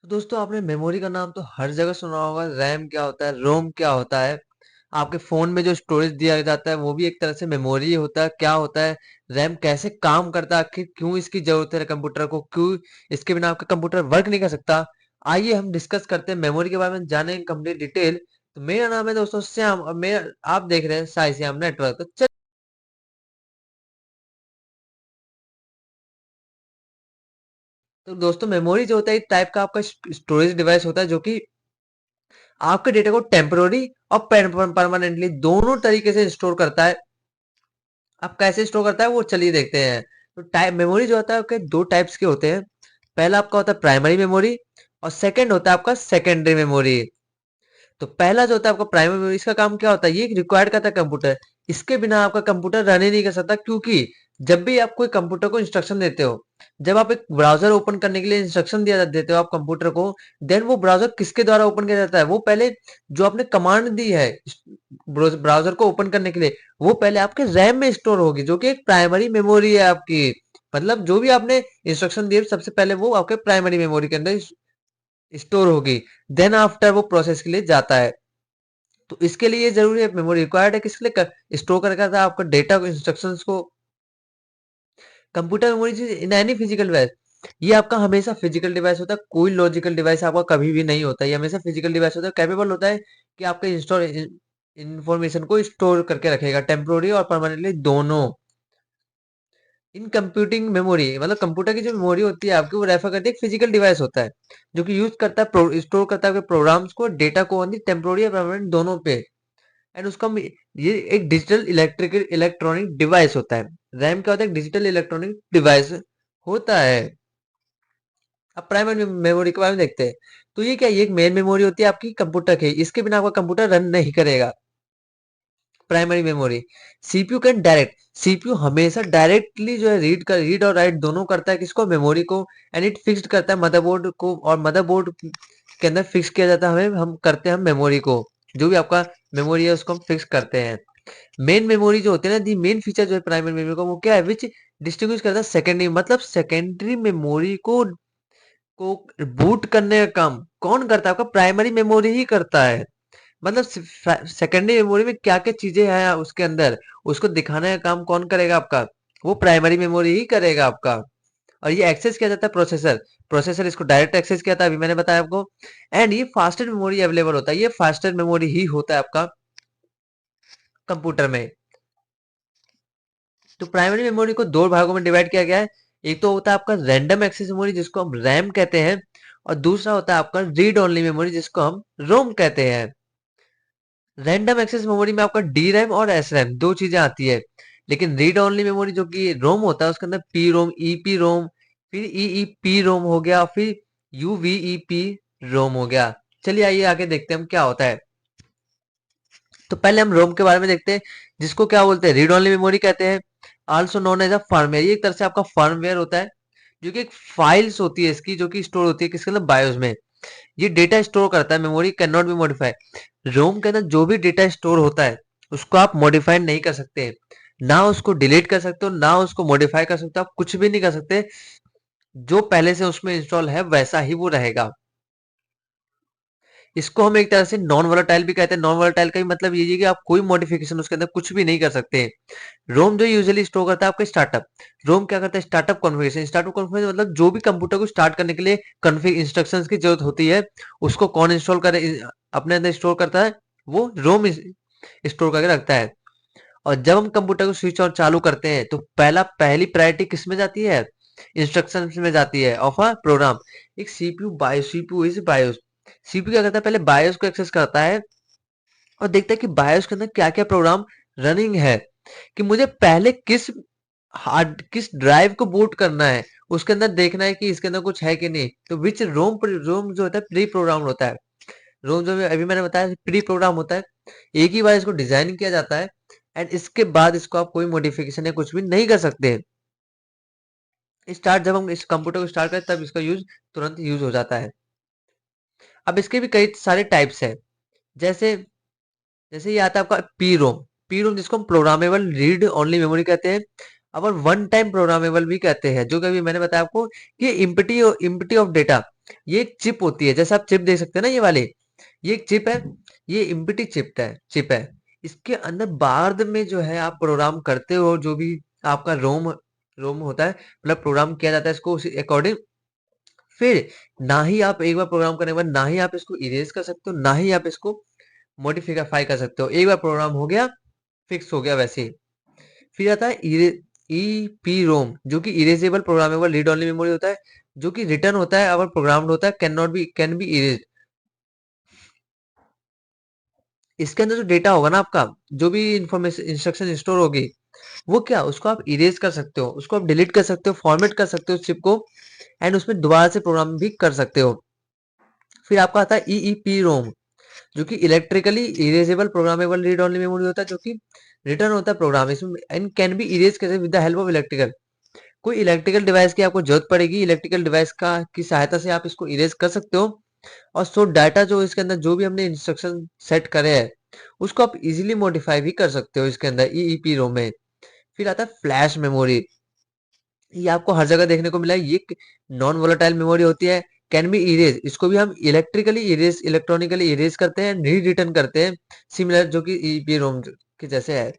तो दोस्तों आपने मेमोरी का नाम तो हर जगह सुना होगा। रैम क्या होता है, रोम क्या होता है। आपके फोन में जो स्टोरेज दिया जाता है वो भी एक तरह से मेमोरी ही होता है। क्या होता है रैम, कैसे काम करता है, आखिर क्यों इसकी जरूरत है कंप्यूटर को, क्यों इसके बिना आपका कंप्यूटर वर्क नहीं कर सकता। आइए हम डिस्कस करते हैं मेमोरी के बारे में, जाने कंप्लीट डिटेल। तो मेरा नाम है दोस्तों श्याम और मेरा आप देख रहे हैं साई श्याम नेटवर्क। तो तो दोस्तों मेमोरी जो होता है एक टाइप का आपका स्टोरेज डिवाइस होता है जो कि आपके डेटा को टेम्पररी और परमानेंटली दोनों तरीके से स्टोर करता है। अब कैसे स्टोर करता है वो चलिए देखते हैं। तो टाइप मेमोरी जो होता है उसके दो टाइप्स के होते हैं। पहला आपका होता है प्राइमरी मेमोरी और सेकंड होता है आपका सेकेंडरी मेमोरी। तो पहला जो होता है आपका प्राइमरी मेमोरी, इसका काम क्या होता है, ये रिक्वायर्ड करता है कंप्यूटर। इसके बिना आपका कंप्यूटर रन ही नहीं कर सकता, क्योंकि जब भी आप कोई कंप्यूटर को इंस्ट्रक्शन देते हो, जब आप एक ब्राउजर ओपन करने के लिए इंस्ट्रक्शन दिया देते हो आप कंप्यूटर को, देन वो ब्राउजर किसके द्वारा ओपन किया जाता है, वो पहले जो आपने कमांड दी है ब्राउजर को ओपन करने के लिए, वो पहले आपके रैम में स्टोर होगी, जो कि एक प्राइमरी मेमोरी है आपकी। मतलब जो भी आपने इंस्ट्रक्शन दिए सबसे पहले वो आपके प्राइमरी मेमोरी के अंदर स्टोर होगी। देन आफ्टर वो प्रोसेस के लिए जाता है। तो इसके लिए जरूरी है, मेमोरी रिक्वायर्ड है किसके लिए, स्टोर करके था आपका डेटा को, इंस्ट्रक्शंस को। Computer memory in any physical device, ये आपका हमेशा फिजिकल डिवाइस होता है, कोई लॉजिकल डिवाइस आपका कभी भी नहीं होता। ये हमेशा फिजिकल डिवाइस होता है, कैपेबल होता है कि आपके इंस्टोर इंफॉर्मेशन को स्टोर करके रखेगा, टेम्पोररी और परमानेंटली दोनों। इन कंप्यूटिंग मेमोरी मतलब कंप्यूटर की जो मेमोरी होती है आपकी, वो रेफर करती है एक फिजिकल डिवाइस होता है जो कि यूज करता है, स्टोर करता है प्रोग्राम्स को, डेटा को, टेम्पोररी और परमानेंट दोनों पे। एंड उसका ये एक डिजिटल इलेक्ट्रिकल इलेक्ट्रॉनिक डिवाइस होता है। रैम क्या होता है, एक डिजिटल इलेक्ट्रॉनिक डिवाइस होता है। अब प्राइमरी मेमोरी के बारे में देखते हैं। तो ये क्या, ये एक मेन मेमोरी होती है आपकी कंप्यूटर की, इसके बिना आपका कंप्यूटर रन नहीं करेगा। Primary memory, CPU can direct, CPU हमेशा डायरेक्टली जो है रीड और राइट दोनों करता है किसको, मेमोरी को। एंड इट फिक्स्ड करता है मदरबोर्ड को, और मदरबोर्ड के अंदर फिक्स किया जाता है, हमें हम करते हैं हम मेमोरी को, जो भी आपका मेमोरी है उसको हम फिक्स करते हैं। मेन मेमोरी जो होती है ना, दी मेन फीचर जो है प्राइमरी मेमोरी का, वो क्या है, विच डिस्टिंग्विश करता है सेकेंडरी, मतलब सेकेंडरी मेमोरी को बूट करने का काम कौन करता है, आपका प्राइमरी मेमोरी ही करता है। मतलब सेकेंडरी मेमोरी में क्या क्या चीजें हैं उसके अंदर, उसको दिखाने का काम कौन करेगा आपका, वो प्राइमरी मेमोरी ही करेगा आपका। और ये एक्सेस किया जाता है प्रोसेसर, प्रोसेसर इसको डायरेक्ट एक्सेस किया था, अभी मैंने बताया आपको। एंड ये फास्टर मेमोरी अवेलेबल होता है, ये फास्टर मेमोरी ही होता है आपका कंप्यूटर में। तो प्राइमरी मेमोरी को दो भागों में डिवाइड किया गया है। एक तो होता है आपका रैंडम एक्सेस मेमोरी जिसको हम रैम कहते हैं, और दूसरा होता है आपका रीड ओनली मेमोरी जिसको हम रोम कहते हैं। रैंडम एक्सेस मेमोरी में आपका डी रैम और एस रैम दो चीजें आती है। लेकिन रीड ओनली मेमोरी जो कि रोम होता है, उसके अंदर P ROM, E P ROM, फिर ई ई पी रोम हो गया, फिर you V E P ROM हो गया। चलिए आइए आगे देखते हैं हम क्या होता है। तो पहले हम रोम के बारे में देखते हैं, जिसको क्या बोलते हैं, रीड ओनली मेमोरी कहते हैं, also known as a firmware. ये एक तरह से आपका फर्मवेयर होता है, जो कि एक फाइल्स होती है इसकी, जो कि स्टोर होती है किसके अंदर, बायोस में। ये डेटा स्टोर करता है, memory can not be modify. ROM के अंदर जो भी डेटा स्टोर होता है उसको आप मॉडिफाई नहीं कर सकते, ना उसको डिलीट कर सकते हो, ना उसको मॉडिफाई कर सकते हो, आप कुछ भी नहीं कर सकते। जो पहले से उसमें इंस्टॉल है वैसा ही वो रहेगा। इसको हम एक तरह से नॉन वोलेटाइल भी कहते हैं। नॉन वोलेटाइल का ही मतलब ये है कि आप कोई मॉडिफिकेशन उसके अंदर कुछ भी नहीं कर सकते। रोम जो यूजुअली स्टोर करता है आपका स्टार्टअप, रोम क्या करता है, स्टार्टअप कॉन्फ़िगरेशन। स्टार्टअप कॉन्फ़िगरेशन मतलब जो भी कंप्यूटर को स्टार्ट करने के लिए कॉन्फ़िग इंस्ट्रक्शंस की जरूरत होती है, उसको कौन इंस्टॉल करे, अपने अंदर स्टोर करता है, वो रोम स्टोर करके रखता है। और जब हम कंप्यूटर को स्विच और चालू करते हैं तो पहली प्रायोरिटी किस में जाती है, इंस्ट्रक्शंस में जाती है ऑफ अ प्रोग्राम। एक CPU BIOS, CPU is BIOS. CPU क्या करता है, पहले बायोस को एक्सेस करता है और देखता है कि बायोस के अंदर क्या क्या प्रोग्राम रनिंग है, कि मुझे पहले किस ड्राइव को बूट करना है, उसके अंदर देखना है कि इसके अंदर कुछ है कि नहीं। तो विच रोम जो होता है प्री प्रोग्राम होता है। रोम जो अभी मैंने बताया प्री प्रोग्राम होता है, एक ही बार इसको डिजाइन किया जाता है, एंड इसके बाद इसको आप कोई मॉडिफिकेशन या कुछ भी नहीं कर सकते। स्टार्ट, जब हम इस कंप्यूटर को स्टार्ट करें तब इसका यूज तुरंत यूज हो जाता है। अब इसके भी कई सारे टाइप्स है, जैसे जैसे ये आता है आपका पी रोम। पी रोम जिसको हम प्रोग्रामेबल रीड ओनली मेमोरी कहते हैं, और वन टाइम प्रोग्रामेबल भी कहते हैं, जो कि अभी मैंने बताया आपको कि इम्पिटी ऑफ डेटा, ये एक चिप होती है। जैसे आप चिप देख सकते हैं ना, ये वाले, ये एक चिप है, ये इम्पिटी चिप है। इसके अंदर बाद में जो है आप प्रोग्राम करते हो, जो भी आपका रोम रोम होता है, मतलब प्रोग्राम किया जाता है इसको उसी अकॉर्डिंग। फिर ना ही आप एक बार प्रोग्राम करने के बाद ना ही आप इसको इरेज कर सकते हो, ना ही आप इसको मॉडिफाई कर सकते हो। एक बार प्रोग्राम हो गया, फिक्स हो गया वैसे ही। फिर आता है ईपी रोम, जो कि erasable programmable read only memory होता है, जो कि रिटर्न होता है अगर प्रोग्राम्ड होता है, कैन बी इरेज। इसके अंदर जो डेटा होगा ना आपका, जो भी इंफॉर्मेशन इंस्ट्रक्शन स्टोर होगी, वो क्या, उसको आप इरेज कर सकते हो, उसको आप डिलीट कर सकते हो, फॉर्मेट कर सकते हो चिप को, एंड उसमें दोबारा से प्रोग्राम भी कर सकते हो। फिर आपका आता है ईईपी रोम, जो कि electrically erasable programmable read only memory होता है, जो कि रिटर्न होता है प्रोग्राम इसमें, एंड कैन बी इरेज कैसे with the help of electrical. कोई इलेक्ट्रिकल डिवाइस की आपको जरूरत पड़ेगी, इलेक्ट्रिकल डिवाइस का की सहायता से आप इसको इरेज कर सकते हो। और सो डाटा जो इसके अंदर जो भी हमने इंस्ट्रक्शन सेट करे हैं, उसको आप इजीली मॉडिफाई भी कर सकते हो इसके अंदर ईईपी रोम में। फिर आता है फ्लैश मेमोरी, ये आपको हर जगह देखने को मिला है, ये नॉन वोलेटाइल मेमोरी होती है, कैन बी इरेज, इसको भी हम इलेक्ट्रिकली इरेज इलेक्ट्रॉनिकली इरेज करते हैं, री रिटर्न करते हैं, सिमिलर जो कि ईईपी रोम के जैसे है।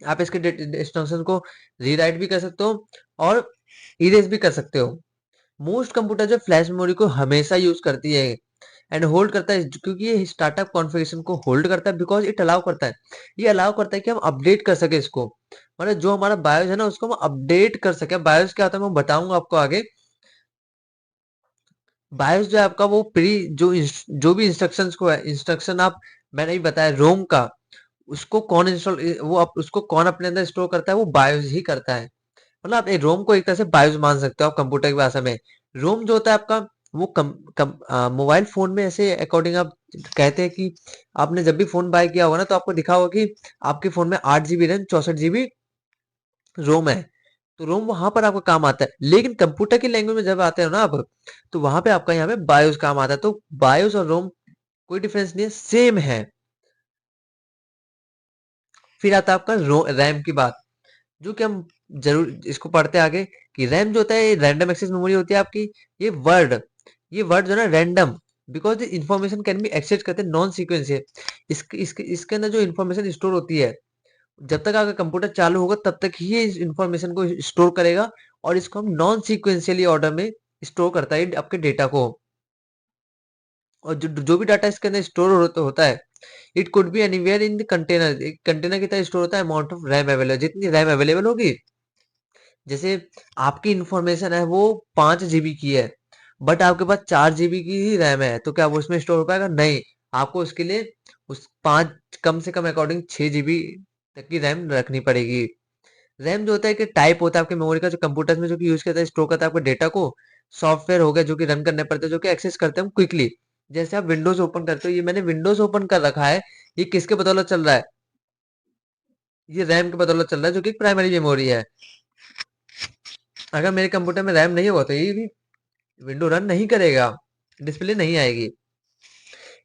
आप इसके इंस्ट्रक्शन को रीराइट भी कर सकते हो और इरेज भी कर सकते हो। मोस्ट कंप्यूटर जो फ्लैश मेमोरी को हमेशा यूज करती है एंड होल्ड करता है, क्योंकि ये स्टार्टअप कॉन्फ़िगरेशन को होल्ड करता है, बिकॉज इट अलाउ करता है, ये अलाउ करता है कि हम अपडेट कर सके इसको, मतलब जो हमारा बायोस है ना उसको हम अपडेट कर सके। बायोस क्या होता है मैं बताऊंगा आपको आगे। बायोस जो है आपका वो प्री जो भी इंस्ट्रक्शंस को है, इंस्ट्रक्शन आप, मैंने ही बताया रोम का, उसको कौन इंस्टॉल वो उसको कौन अपने अंदर स्टोर करता है, वो बायोस ही करता है। मतलब आप रोम को एक तरह से बायोस मान सकते हो आप कंप्यूटर की भाषा में। रोम जो होता है आपका, वो मोबाइल फोन में ऐसे अकॉर्डिंग आप कहते हैं कि आपने जब भी फोन बाय किया होगा ना, तो आपको दिखा होगा कि आपके फोन में 8 GB रैम 64 GB रोम है। तो रोम वहां पर आपका काम आता है, लेकिन कंप्यूटर की लैंग्वेज में जब आते हो ना आप, तो वहां पे आपका यहाँ पे बायोस काम आता है। तो बायोस और रोम कोई डिफरेंस नहीं है, सेम है। फिर आता है आपका रैम की बात, जो कि हम जरूर इसको पढ़ते हैं आगे, कि रैम जो होता है ये रैंडम एक्सेस मेमोरी होती है आपकी। ये वर्ड ये वर्ड जो है ना random, because information can be access करते हैं नॉन सीक्वेंशियल। इसके अंदर जो इन्फॉर्मेशन स्टोर होती है, जब तक आपका कंप्यूटर चालू होगा तब तक ही ये इस इंफॉर्मेशन को स्टोर करेगा, और इसको हम नॉन सीक्वेंशियली ऑर्डर में स्टोर करता है आपके डेटा को। और जो भी डाटा इसके अंदर स्टोर होता है, it could be anywhere in the container, एक कंटेनर की तरह स्टोर होता है। अमाउंट ऑफ रैम अवेलेबल, जितनी रैम अवेलेबल होगी, जैसे आपकी इंफॉर्मेशन है वो 5 GB की है, बट आपके पास 4 GB की ही रैम है, तो क्या वो उसमें स्टोर हो पाएगा? नहीं। आपको उसके लिए उस पांच कम से कम अकॉर्डिंग 6 GB तक की रैम रखनी पड़ेगी। रैम जो होता है कि टाइप होता है आपके मेमोरी का, जो कंप्यूटर में जो कि यूज करता है, स्टोर करता है आपके डेटा को। सॉफ्टवेयर हो गया जो कि रन करने पड़ते हैं, जो कि एक्सेस करते हैं हम क्विकली। जैसे आप विंडोज ओपन करते हो, ये मैंने विंडोज ओपन कर रखा है, ये किसके बदौलत चल रहा है? ये रैम के बदौलत चल रहा है, जो कि प्राइमरी मेमोरी है। अगर मेरे कंप्यूटर में रैम नहीं होगा तो ये भी विंडो रन नहीं करेगा, डिस्प्ले नहीं आएगी।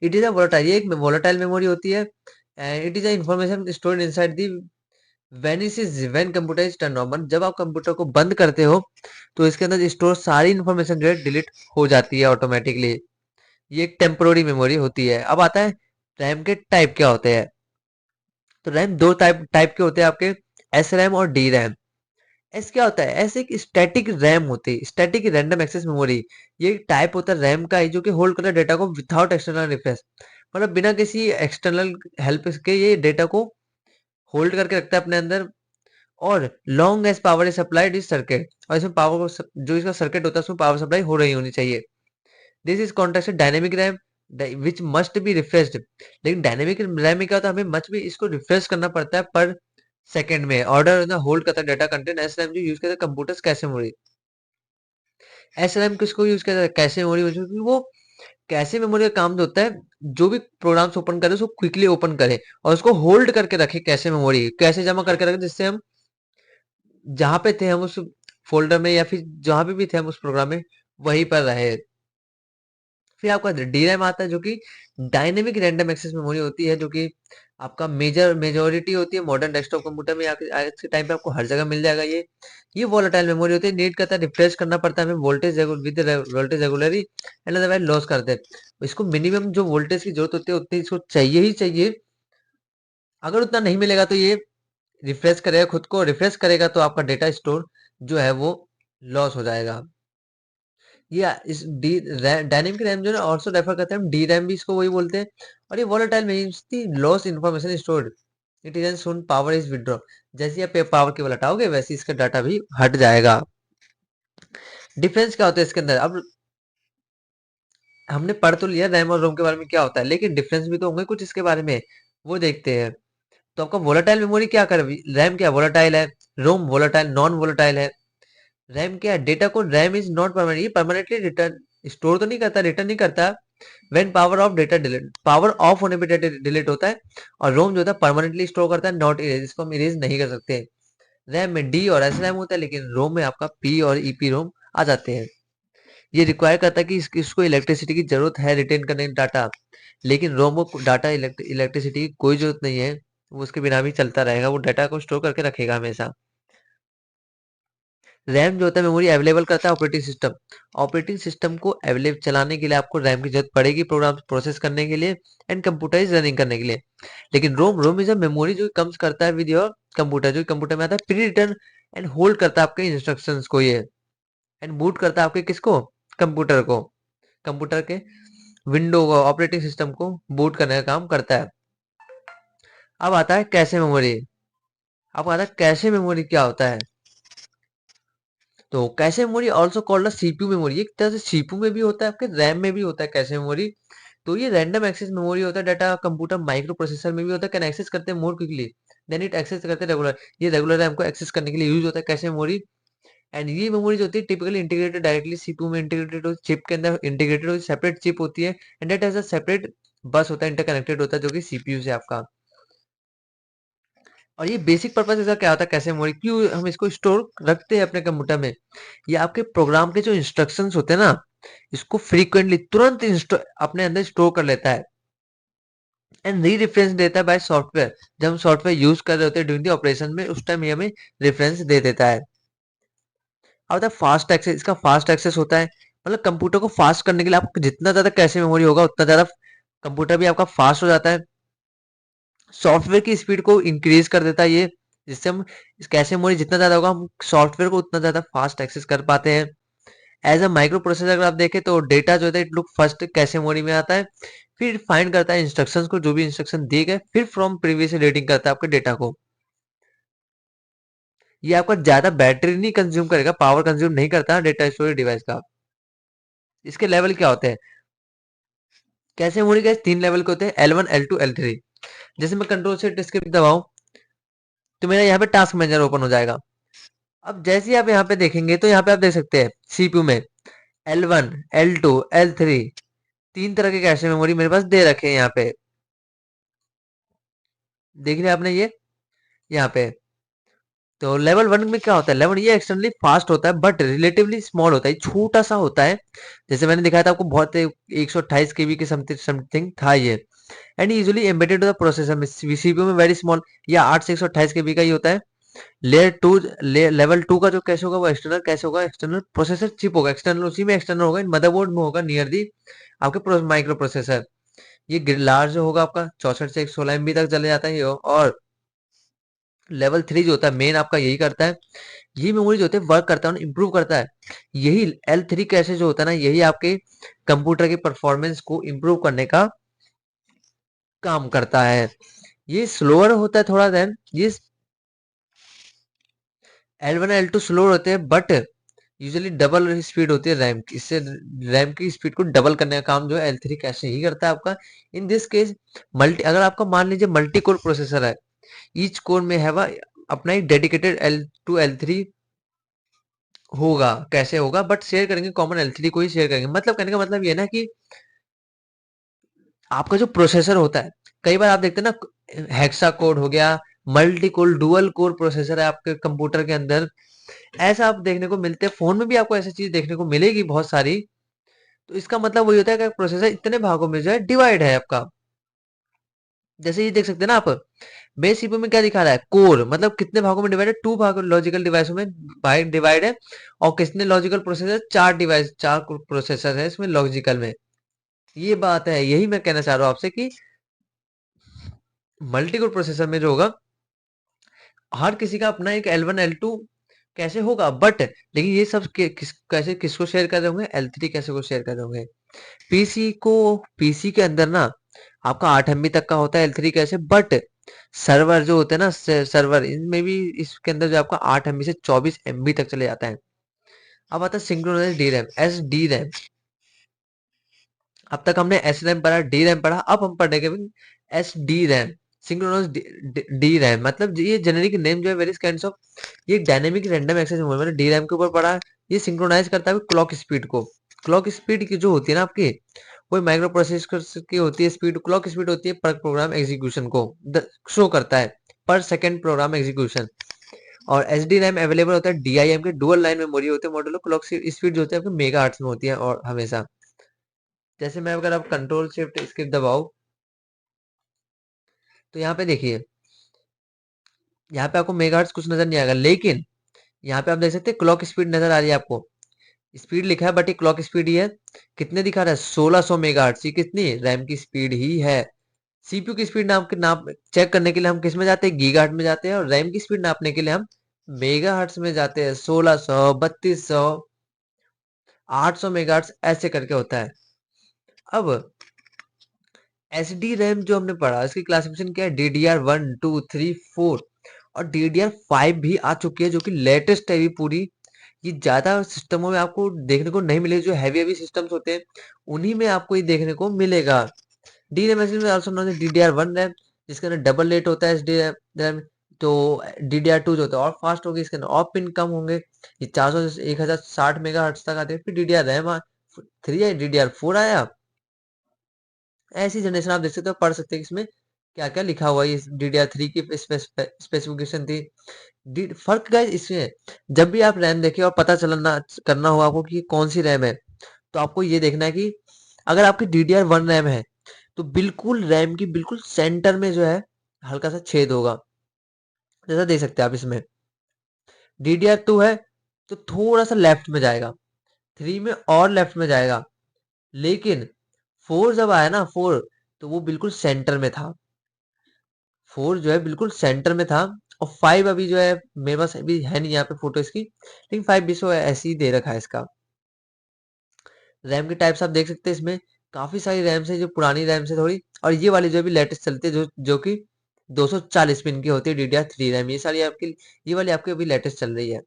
इट इज अ वोलेटाइल, ये एक वोलेटाइल मेमोरी होती है, and it is a information stored inside the when computer is turn on. जब आप कंप्यूटर को बंद करते हो, तो इसके अंदर स्टोर सारी इंफॉर्मेशन जो है डिलीट हो जाती है ऑटोमेटिकली। ये एक टेम्पोररी मेमोरी होती है। अब आता है रैम के टाइप क्या होते हैं। तो रैम दो टाइप टाइप के होते हैं आपके, एस रैम और डी रैम। एस क्या होता है? एस एक स्टैटिक रैम होती है, स्टैटिक रैंडम एक्सेस मेमोरी। ये टाइप होता है रैम का ही, जो कि होल्ड करता है डेटा को विदाउट एक्सटर्नल रिफ्रेश, मतलब बिना किसी एक्सटर्नल हेल्प के ये डेटा को होल्ड करके रखता है अपने अंदर। और long as power is supplied इस सर्किट, और इसमें पावर जो इसका सर्किट होता है उसमें पावर सप्लाई हो रही होनी चाहिए। This is context dynamic RAM which must be refreshed. लेकिन डायनेमिक रैम में क्या होता है, हमें मच भी इसको रिफ्रेश करना पड़ता है पर सेकंड में। ऑर्डर ना होल्ड करता है डाटा कंटेंट। एस रैम जो यूज करता है computers cache memory. S RAM किसको यूज करता है? कैशे मेमोरी, क्योंकि वो कैशे मेमोरी का काम जो होता है, जो भी प्रोग्राम्स ओपन करे उसको क्विकली ओपन करे और उसको होल्ड करके रखे, कैशे मेमोरी कैसे जमा करके रखे, जिससे हम जहां पे थे हम उस फोल्डर में, या फिर जहां पे भी थे हम उस प्रोग्राम में, वहीं पर रहे। फिर आपका डी रैम आता है, जो कि डायनेमिक रैंडम एक्सेस मेमोरी होती है, जो कि आपका मेजोरिटी होती है मॉडर्न डेस्कटॉप कंप्यूटर में, आज के टाइम पे आपको हर जगह मिल जाएगा ये वोलेटाइल मेमोरी होती है, नीड करता है, रिफ्रेश करना पड़ता है हमें voltage with voltage regularly and otherwise loss करते हैं। इसको मिनिमम जो वोल्टेज की जरूरत होती है उतनी इसको चाहिए ही चाहिए। अगर उतना नहीं मिलेगा तो ये रिफ्रेश करेगा, खुद को रिफ्रेश करेगा तो आपका डेटा स्टोर जो है वो लॉस हो जाएगा। ये इस डी डायनेमिक रैम जो है ऑल्सो रेफर करते हैं हम डी रैम भी इसको वही बोलते हैं। और ये volatile means the loss information stored it is soon power is withdraw. जैसे आप पावर केबल हटाओगे वैसे इसका डाटा भी हट जाएगा। डिफरेंस क्या होता है इसके अंदर? अब हमने पढ़ तो लिया रैम और रोम के बारे में क्या होता है, लेकिन डिफरेंस भी तो होंगे कुछ इसके बारे में, वो देखते हैं। तो आपका वोलेटाइल मेमोरी क्या कर, रैम क्या वोलेटाइल है, रोम वोलेटाइल नॉन वोलेटाइल है। रैम क्या है? डेटा को रैम इज नॉट परमानेंट, ये परमानेंटली रिटर्न स्टोर तो नहीं करता, रिटर्न नहीं करता। When power of data delete, power of होने पे डेटा डिलीट होता है। और रोम जो होता है परमानेंटली स्टोर करता है, नॉट इरेज, इसको हम इरेज नहीं कर सकते। रैम में डी और एस रैम होता है, लेकिन रोम में आपका पी और ईपी रोम आ जाते हैं। ये रिक्वायर करता है कि इसको इलेक्ट्रिसिटी की जरूरत है रिटेन करने का डाटा, लेकिन रोम को डाटा इलेक्ट्रिसिटी की कोई जरूरत नहीं है, वो उसके बिना भी चलता रहेगा, वो डाटा को स्टोर करके रखेगा हमेशा। रैम जो होता है मेमोरी अवेलेबल करता है ऑपरेटिंग सिस्टम, ऑपरेटिंग सिस्टम को अवेलेबल चलाने के लिए आपको रैम की जरूरत पड़ेगी, प्रोग्राम प्रोसेस करने के लिए एंड कंप्यूटर रनिंग करने के लिए। लेकिन रोम इज अ मेमोरी जो कम्स करता है विद योर कंप्यूटर, जो कंप्यूटर में आता है प्री रिटर्न एंड होल्ड करता है आपके इंस्ट्रक्शंस को ये, एंड बूट करता है आपके किसको, कंप्यूटर को, कंप्यूटर के विंडो को, ऑपरेटिंग सिस्टम को बूट करने का काम करता है। अब आता है कैशे मेमोरी। अब आता है कैशे मेमोरी क्या होता है। तो cache memory also called a CPU memory, एक तरह से सीपीयू में भी होता है, आपके रैम में भी होता है कैशे मेमोरी। तो ये रैंडम एक्सेस मेमोरी होता है, डाटा कंप्यूटर माइक्रो प्रोसेसर में भी होता है, कैन एक्सेस करते हैं more quickly then it access करते हैं रेगुलर, ये रेगुलर रैम को एक्सेस करने के लिए यूज होता है कैशे मेमोरी। एंड ये मेमोरी जो होती है टिपिकली इंटीग्रेटेड डायरेक्टली सीपीयू में, इंटीग्रेटेड हो चिप के अंदर इंटीग्रेटेड हो, सेपरेट चिप होती है and that as a separate bus होता है, इंटरकनेक्टेड होता है जो कि सीपीयू से आपका। और ये बेसिक पर्पस इसका क्या होता है कैसे मेमोरी, क्यों हम इसको स्टोर रखते हैं अपने कंप्यूटर में? ये आपके प्रोग्राम के जो इंस्ट्रक्शंस होते हैं ना, इसको फ्रीक्वेंटली तुरंत अपने अंदर स्टोर कर लेता है एंड री रेफरेंस देता है बाय सॉफ्टवेयर। जब हम सॉफ्टवेयर यूज कर रहे होते हैं ड्यूरिंग द ऑपरेशन में, उस टाइम ये हमें रेफरेंस दे देता है। अब होता है फास्ट एक्सेस, इसका फास्ट एक्सेस होता है, मतलब कंप्यूटर को फास्ट करने के लिए आपको जितना ज्यादा कैशे मेमोरी होगा उतना ज्यादा कंप्यूटर भी आपका फास्ट हो जाता है। सॉफ्टवेयर की स्पीड को इंक्रीज कर देता है ये, जिससे हम इस कैशे मेमोरी जितना ज्यादा होगा हम सॉफ्टवेयर को उतना ज्यादा फास्ट एक्सेस कर पाते हैं। एज अ माइक्रो प्रोसेसर अगर आप देखें तो डेटा जो है it look first cache memory में आता है, फिर फाइंड करता है इंस्ट्रक्शंस को, जो भी इंस्ट्रक्शन दिए गए, फिर फ्रॉम प्रीवियस रीडिंग करता है आपके डेटा को। ये आपका ज्यादा बैटरी नहीं कंज्यूम करेगा, पावर कंज्यूम नहीं करता डेटा स्टोरेज डिवाइस का। इसके लेवल क्या होते हैं? कैशे मेमोरी के 3 लेवल के होते हैं, L1 L2 L3। जैसे मैं कंट्रोल से एस्केप दबाऊं तो मेरा यहाँ पे टास्क मैनेजर ओपन हो जाएगा। अब जैसे ही आप यहाँ पे देखेंगे तो यहाँ पे आप देख सकते हैं सीपीयू में L1 L2 L3 तीन तरह के कैशे मेमोरी मेरे पास दे रखे हैं यहाँ पे, देख लिया आपने ये यहाँ पे। तो लेवल 1 में क्या होता है, लेवल ये एक्सटर्नली फास्ट होता है बट रिलेटिवली स्मॉल होता है, छोटा सा होता है। जैसे मैंने दिखाया था आपको, बहुत 128 केबी के समथिंग था ये। एंड यूजुअली एम्बेडेड प्रोसेसर में, सीपीयू में वेरी स्मॉल, या 8 से 128 केबी का ही होता है। लेयर टू लेवल 2 का जो कैश होगा वो एक्सटर्नल कैश होगा, एक्सटर्नल प्रोसेसर चिप होगा, एक्सटर्नल उसी में एक्सटर्नल होगा, मदरबोर्ड में होगा नियर दी आपके माइक्रो प्रोसेसर। ये लार्ज होगा आपका 64 से 116 एमबी तक चले जाता है ये। और लेवल 3 जो होता है मेन आपका यही करता है, ये मेमोरी जो होता है वर्क करता है, इंप्रूव करता है। यही L3 कैशे जो होता है ना, यही आपके कंप्यूटर के परफॉर्मेंस को इंप्रूव करने का काम करता है। ये स्लोअर होता है थोड़ा देन ये L1 L2 स्लो होते हैं बट यूजुअली डबल स्पीड होती है रैम की, इससे रैम की स्पीड को डबल करने का काम जो है L3 कैशे ही करता है आपका। इन दिस केस मल्टी, अगर आपका मान लीजिए मल्टी कोर प्रोसेसर है, ईच कोर में है अपना एक डेडिकेटेड L2 L3 होगा, कैसे होगा, बट शेयर करेंगे कॉमन L3 को ही शेयर करेंगे। मतलब कहने का मतलब ये है ना कि आपका जो प्रोसेसर होता है, कई बार आप देखते हैं ना हेक्सा कोड हो गया, multi core dual core processor है आपके कंप्यूटर के अंदर, ऐसा आप देखने को मिलते हैं, फोन में भी आपको ऐसी चीज देखने को मिलेगी बहुत सारी। तो इसका मतलब वही होता है कि प्रोसेसर इतने भागों में जो है डिवाइड है आपका। जैसे ये देख सकते हैं ना आप, बेस सीपीयू में क्या दिखा रहा है, कोर मतलब कितने भागों में डिवाइड है, 2 भाग लॉजिकल डिवाइसों में भाग डिवाइड है। और कितने लॉजिकल प्रोसेसर, 4 डिवाइस, 4 प्रोसेसर है इसमें लॉजिकल में। ये बात है, यही मैं कहना चाह रहा हूँ आपसे कि मल्टी कोर प्रोसेसर में जो होगा, हर किसी का अपना एक L1 L2 कैसे होगा, बट लेकिन ये सब कैसे किसको शेयर कर रहे होंगे, L3 कैसे को शेयर कर रहे होंगे। पीसी के अंदर ना आपका 8 MB तक का होता है L3 कैसे, बट सर्वर जो होते हैं ना, सर्वर इनमें भी इसके अंदर जो आपका 8 MB से 24 MB तक चले जाता है। अब आता है synchronize D RAM, S D RAM. अब तक हमने एस रैम पढ़ा, डी रैम पढ़ा, अब हम पढ़ेंगे S D RAM, synchronize D RAM. मतलब ये जेनेरिक नेम जो है, वेरियस काइंड्स ऑफ, ये डायनेमिक रैंडम एक्सेस मेमोरी, मैंने डी रैम के ऊपर पढ़ा। ये सिंक्रोनाइज करता है क्लॉक स्पीड को। क्लॉक स्पीड की जो होती है ना आपकी, कोई माइक्रो प्रोसेसर की होती है स्पीड, क्लॉक स्पीड होती है पर प्रोग्राम एग्जीक्यूशन को शो करता है, पर सेकंड प्रोग्राम एग्जीक्यूशन। और एस डी रैम अवेलेबल होता है डीआईएम के, डुअल लाइन मेमोरी होते हैं मॉडल, क्लॉक स्पीड जो होती है आपके मेगा हर्ट्ज में होती है और हमेशा। जैसे मैं अगर आप कंट्रोल शिफ्ट स्किप दबाओ, तो यहाँ पे देखिए, यहाँ पे आपको मेगाहर्ट्ज कुछ नजर नहीं आएगा, लेकिन यहाँ पे आप देख सकते हैं क्लॉक स्पीड नजर आ रही है आपको। स्पीड लिखा है बट ये क्लॉक स्पीड ही है। कितने दिखा रहा है, 1600 मेगाहर्ट्ज। ये कितनी रैम की स्पीड ही है। सीपीयू की स्पीड नाप चेक करने के लिए हम किस में जाते हैं, गीगाहर्ट्ज में जाते हैं, और रैम की स्पीड नापने के लिए हम मेगाहर्ट्ज में जाते हैं। 1600, 3200, 800 मेगाहर्ट्ज ऐसे करके होता है। अब एस डी रैम जो हमने पढ़ा, इसकी क्लासिफिकेशन क्या है, DDR1 2 3 4, और DDR5 भी आ चुकी है, जो कि लेटेस्ट है भी पूरी। ये ज्यादा सिस्टमों में आपको देखने को नहीं मिलेगी, जो हैवी हैवी सिस्टम्स होते हैं उन्हीं में आपको ये देखने को मिलेगा। डी रैम में also known as DDR1 RAM, जिसके अंदर डबल रेट होता है एस डी रैम। तो DDR2 जो होता है और फास्ट होगी, इसके अंदर और पिन कम होंगे। ये 400 से 1060 मेगा हर्ट्ज तक आते हैं। फिर DDR रैम 3 है, DDR4 आया। ऐसी जनरेशन आप देख सकते हो, पढ़ सकते हैं इसमें क्या क्या लिखा हुआ है। DDR3 की स्पेसिफिकेशन थी। फर्क गाइस इसमें है, जब भी आप रैम देखें और पता चलना करना हो आपको कि कौन सी रैम है, तो आपको ये देखना है कि अगर आपकी DDR1 रैम है, तो बिल्कुल रैम की बिल्कुल सेंटर में जो है हल्का सा छेद होगा, जैसा देख सकते हैं आप इसमें। DDR2 है तो थोड़ा सा लेफ्ट में जाएगा, 3 में और लेफ्ट में जाएगा, लेकिन 4 जब आया ना, 4 तो वो बिल्कुल सेंटर में था। 4 जो है बिल्कुल सेंटर में था। और 5 अभी जो है मेरे पास अभी है नहीं यहाँ पे फोटो इसकी, लेकिन 5 भी सो ऐसे ही दे रखा है इसका। रैम के टाइप्स आप देख सकते हैं इसमें, काफी सारी रैम्स है, जो पुरानी रैम से थोड़ी, और ये वाली जो भी लेटेस्ट चलती है, जो कि 240 पिन की होती है, DDR3 रैम। ये सारी आपकी, ये वाली आपकी अभी लेटेस्ट चल रही है।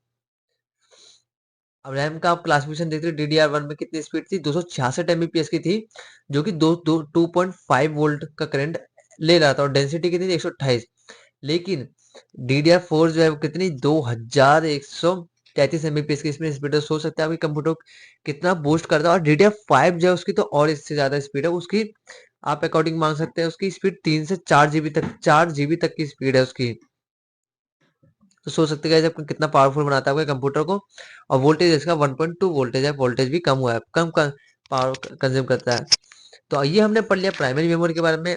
अब रैम का आप क्लासिफिकेशन देखते हैं, DDR1 में कितनी स्पीड थी, 266 Mbps की थी, जो कि 2.5 वोल्ट का करंट ले रहा था, और डेंसिटी कितनी थी, 128। लेकिन DDR4 जो है वो कितनी, 2133 Mbps की इसमें स्पीड है। सोच सकते हैं आपकी कंप्यूटर कितना बूस्ट करता है। और DDR5 जो है उसकी तो और इससे ज्यादा स्पीड है उसकी। आप अकॉर्डिंग मांग सकते हैं उसकी स्पीड 3 से 4 GB तक की स्पीड है उसकी। तो सोच सकते हैं जब कितना पावरफुल बनाता है आपके कंप्यूटर को। और वोल्टेज इसका 1.2 वोल्टेज है, वोल्टेज भी कम हुआ है, कम पावर कंज्यूम करता है। तो ये हमने पढ़ लिया प्राइमरी मेमोरी के बारे में।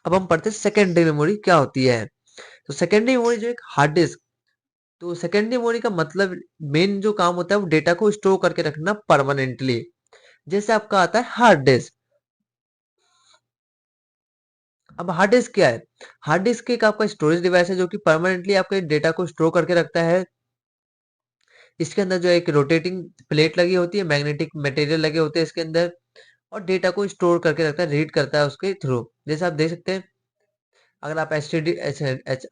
अब हम पढ़ते हैं सेकेंडरी मेमोरी क्या होती है। तो सेकेंडरी मेमोरी जो एक हार्ड डिस्क, तो सेकेंडरी मेमोरी का मतलब मेन जो काम होता है वो डेटा को स्टोर करके रखना परमानेंटली। जैसे आपका आता है हार्ड डिस्क। अब हार्ड डिस्क क्या है, हार्ड डिस्क एक आपका स्टोरेज डिवाइस है, जो कि परमानेंटली आपके डेटा को स्टोर करके रखता है। इसके अंदर जो एक रोटेटिंग प्लेट लगी होती है, मैग्नेटिक मटेरियल लगे होते हैं इसके अंदर, और डेटा को स्टोर करके रखता है, रीड करता है उसके थ्रू। जैसे आप देख सकते हैं, अगर आप एचडीडी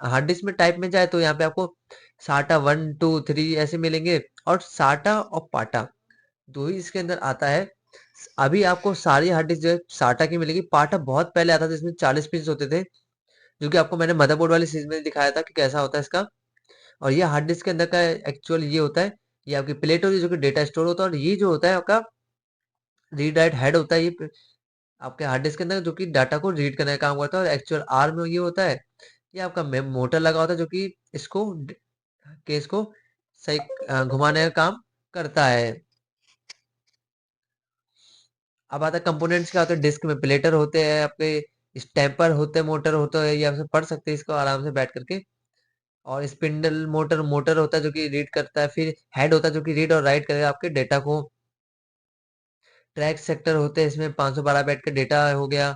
हार्ड डिस्क में टाइप में जाए, तो यहाँ पे आपको SATA 1 2 3 ऐसे मिलेंगे, और साटा और पाटा दो ही इसके अंदर आता है। अभी आपको सारी हार्ड डिस्क जो है साटा की मिलेगी। पाटा बहुत पहले आता था, इसमें 40 पिन होते थे, जो कि आपको मैंने मदरबोर्ड वाली सीरीज में दिखाया था कि कैसा होता है इसका। और ये हार्ड डिस्क के अंदर का एक्चुअल ये होता है, ये आपकी प्लेट होती है जो कि डेटा स्टोर होता है, और ये जो होता है आपका रीड राइट हेड होता है, ये आपके हार्ड डिस्क के अंदर, जो कि डाटा को रीड करने का काम करता है। और एक्चुअल आर्म में ये होता है, ये आपका मोटर लगा होता है, जो कि इसको केस को सही घुमाने का काम करता है। अब आता है कंपोनेंट्स क्या होते हैं डिस्क में, प्लेटर होते हैं आपके, स्टेपर होते मोटर होता है, ये आप सब पढ़ सकते हैं इसको आराम से बैठ करके। और स्पिंडल मोटर मोटर होता है जो कि रीड करता है, फिर हेड होता है जो कि रीड और राइट करेगा आपके डेटा को। ट्रैक सेक्टर होते हैं इसमें 512 बाइट का डेटा हो गया।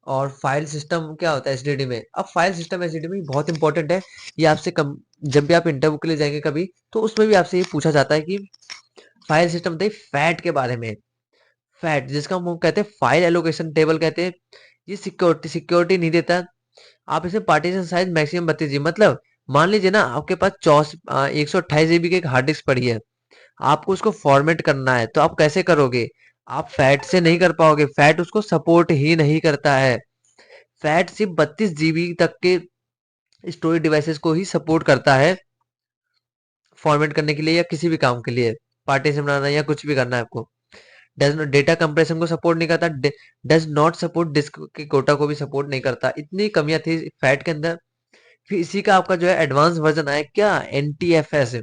और फाइल सिस्टम क्या होता है एसडीडी में, अब फाइल सिस्टम एसडीडी में बहुत इंपॉर्टेंट है। ये आपसे कम, जब भी आप इंटरव्यू के लिए जाएंगे कभी, तो उसमें भी आपसे ये पूछा जाता है कि फाइल सिस्टम बताइए फैट के बारे में। फैट जिसका हम कहते हैं फाइल एलोकेशन टेबल कहते हैं। ये सिक्योरिटी सिक्योरिटी नहीं देता। आप इसमें पार्टीशन साइज मैक्सिमम 32 जीबी, मतलब मान लीजिए ना आपके पास 128 जीबी की एक हार्ड डिस्क पड़ी है, आपको उसको फॉर्मेट करना है, तो आप कैसे करोगे? आप फैट से नहीं कर पाओगे, फैट उसको सपोर्ट ही नहीं करता है। फैट सिर्फ 32 जीबी तक के स्टोरेज डिवाइसेस को ही सपोर्ट करता है फॉर्मेट करने के लिए या किसी भी काम के लिए, पार्टीशन बनाना या कुछ भी करना है आपको। डज डेटा कंप्रेशन को सपोर्ट नहीं करता, डज नॉट सपोर्ट डिस्क के कोटा को भी सपोर्ट नहीं करता। इतनी कमियां थी फैट के अंदर। फिर इसी का आपका जो है एडवांस वर्जन आया क्या, NTFS,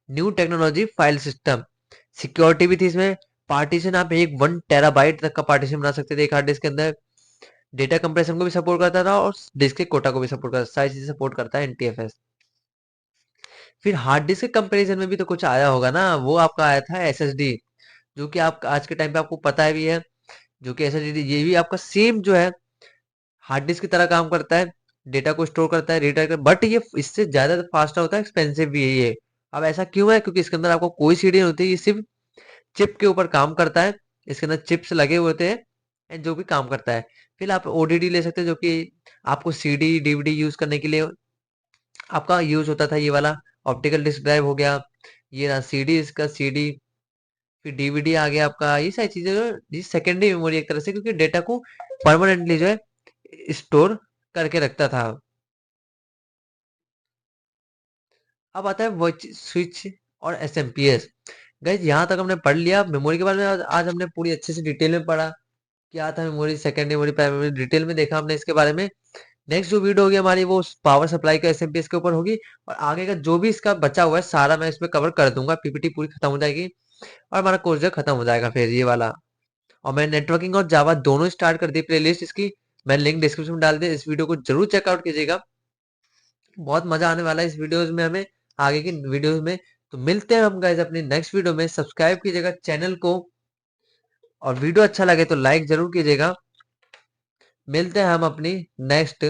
new technology file system. Security भी थी इसमें। पार्टीशन आप एक 1 टेराबाइट तक का पार्टीशन बना सकते थे एक हार्ड डिस्क के अंदर। डेटा कंप्रेशन को भी सपोर्ट करता था और डिस्क के कोटा को भी सपोर्ट करता, सारी चीजें सपोर्ट करता है एनटीएफएस। फिर हार्ड डिस्क के कंपैरिजन में भी तो कुछ आया होगा ना, वो आपका आया था एसएसडी, जो कि आप आज के टाइम पे आपको पता है भी है, जो कि एसएसडी ये भी आपका सेम जो है हार्ड डिस्क की तरह काम करता है, डेटा को स्टोर करता है, रीड करता है, बट ये इससे ज्यादा फास्ट होता है, एक्सपेंसिव भी है ये। अब ऐसा क्यों है? क्योंकि इसके अंदर आपको कोई सीडी नहीं होती, ये सिर्फ चिप के ऊपर काम करता है। इसके अंदर चिप्स लगे हुए होते हैं and जो भी काम करता है। फिर आप ओडीडी ले सकते हैं, जो कि आपको सीडी डीवीडी यूज करने के लिए आपका यूज होता था, ये वाला ऑप्टिकल डिस्क ड्राइव हो गया, ये रहा सीडी, इसका सीडी। फिर डीवीडी आ गया आपका, ये सारी चीजें जो ये सेकेंडरी मेमोरी एक तरह से, क्योंकि डेटा को परमानेंटली जो है स्टोर करके रखता था। अब आता है वर्च स्विच और एसएमपीएस। गाइस यहाँ तक हमने पढ़ लिया मेमोरी के बारे में। आज हमने पूरी अच्छे से डिटेल में पढ़ा, क्या था memory, secondary memory, primary memory, detail में देखा हमने इसके बारे में। नेक्स्ट जो वीडियो होगी हमारी वो पावर सप्लाई का एसएमपीएस के ऊपर होगी। और आगे का जो भी इसका बचा हुआ है सारा मैं इसमें कवर कर दूंगा, पीपीटी पूरी खत्म हो जाएगी और हमारा कोर्स जो खत्म हो जाएगा फिर ये वाला। और मैं नेटवर्किंग और जावा दोनों स्टार्ट कर दी प्लेलिस्ट इसकी, मैं लिंक डिस्क्रिप्शन में डाल दिया, इस वीडियो को जरूर चेकआउट कीजिएगा। बहुत मजा आने वाला है इस वीडियोस में हमें, आगे की वीडियोस में। तो मिलते हैं हम गाइस अपनी नेक्स्ट वीडियो में। सब्सक्राइब कीजिएगा चैनल को, और वीडियो अच्छा लगे तो लाइक जरूर कीजिएगा। मिलते हैं हम अपनी नेक्स्ट